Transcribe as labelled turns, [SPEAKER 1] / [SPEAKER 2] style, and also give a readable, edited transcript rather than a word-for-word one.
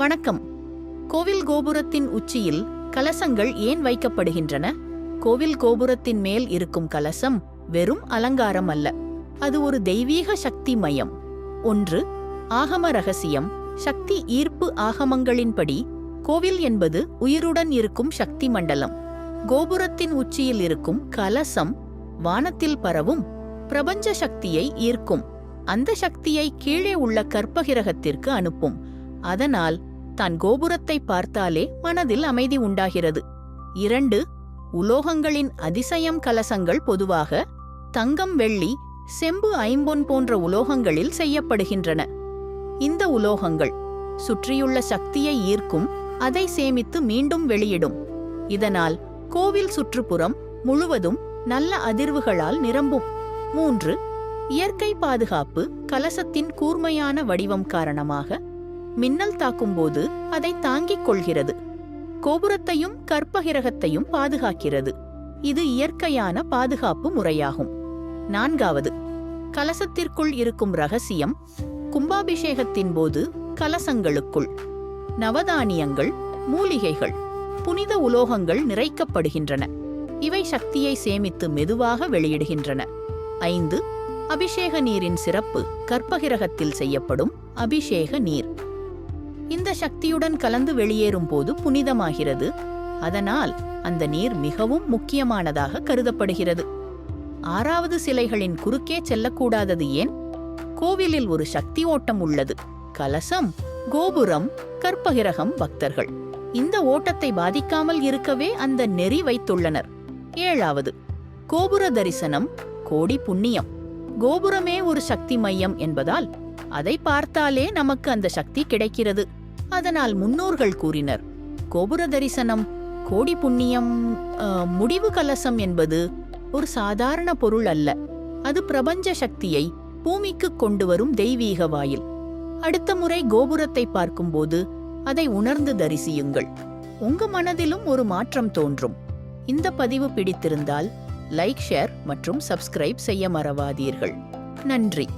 [SPEAKER 1] வணக்கம். கோவில் கோபுரத்தின் உச்சியில் கலசங்கள் ஏன் வைக்கப்படுகின்றன? கோவில் கோபுரத்தின் மேல் இருக்கும் கலசம் வெறும் அலங்காரம் அல்ல, அது ஒரு தெய்வீக சக்தி மையம். 1. ஆகம ரகசியம். சக்தி ஈர்ப்பு ஆகமங்களின்படி கோவில் என்பது உயிருடன் இருக்கும் சக்தி மண்டலம். கோபுரத்தின் உச்சியில் இருக்கும் கலசம் வானத்தில் பரவும் பிரபஞ்ச சக்தியை ஈர்க்கும். அந்த சக்தியை கீழே உள்ள கற்பகிரகத்திற்கு அனுப்பும். அதனால் தான் கோபுரத்தை பார்த்தாலே மனதில் அமைதி உண்டாகிறது. 2. உலோகங்களின் அதிசயம். கலசங்கள் பொதுவாக தங்கம், வெள்ளி, செம்பு, ஐம்பொன் போன்ற உலோகங்களில் செய்யப்படுகின்றன. இந்த உலோகங்கள் சுற்றியுள்ள சக்தியை ஈர்க்கும், அதை சேமித்து மீண்டும் வெளியிடும். இதனால் கோவில் சுற்றுப்புறம் முழுவதும் நல்ல அதிர்வுகளால் நிரம்பும். 3. இயற்கை பாதுகாப்பு. கலசத்தின் கூர்மையான வடிவம் காரணமாக மின்னல் தாக்கும்போது அதை தாங்கிக் கொள்கிறது, கோபுரத்தையும் கற்பகிரகத்தையும் பாதுகாக்கிறது. இது இயற்கையான பாதுகாப்பு முறையாகும். 4. கலசத்திற்குள் இருக்கும் ரகசியம். கும்பாபிஷேகத்தின் போது கலசங்களுக்குள் நவதானியங்கள், மூலிகைகள், புனித உலோகங்கள் நிறைக்கப்படுகின்றன. இவை சக்தியை சேமித்து மெதுவாக வெளியிடுகின்றன. 5. அபிஷேக நீரின் சிறப்பு. கற்பகிரகத்தில் செய்யப்படும் அபிஷேக நீர் இந்த சக்தியுடன் கலந்து வெளியேறும் போது புனிதமாகிறது. அதனால் அந்த நீர் மிகவும் முக்கியமானதாக கருதப்படுகிறது. 6. சிலைகளின் குறுக்கே செல்லக்கூடாதது ஏன்? கோவிலில் ஒரு சக்தி ஓட்டம் உள்ளது. கலசம், கோபுரம், கற்பகிரகம், பக்தர்கள். இந்த ஓட்டத்தை பாதிக்காமல் இருக்கவே அந்த நெறி வைத்துள்ளனர். 7. கோபுர தரிசனம். கோடி புண்ணியம். கோபுரமே ஒரு சக்தி மையம் என்பதால் அதை பார்த்தாலே நமக்கு அந்த சக்தி கிடைக்கிறது. அதனால் முன்னோர்கள் கூறினர், கோபுர தரிசனம் கோடி புண்ணியம். முடிவு. கலசம் என்பது ஒரு சாதாரண பொருள் அல்ல, அது பிரபஞ்ச சக்தியை பூமிக்கு கொண்டு வரும் தெய்வீக வாயில். அடுத்த முறை கோபுரத்தை பார்க்கும்போது அதை உணர்ந்து தரிசியுங்கள். உங்க மனதிலும் ஒரு மாற்றம் தோன்றும். இந்த பதிவு பிடித்திருந்தால் லைக், ஷேர் மற்றும் சப்ஸ்கிரைப் செய்ய மறவாதீர்கள். நன்றி.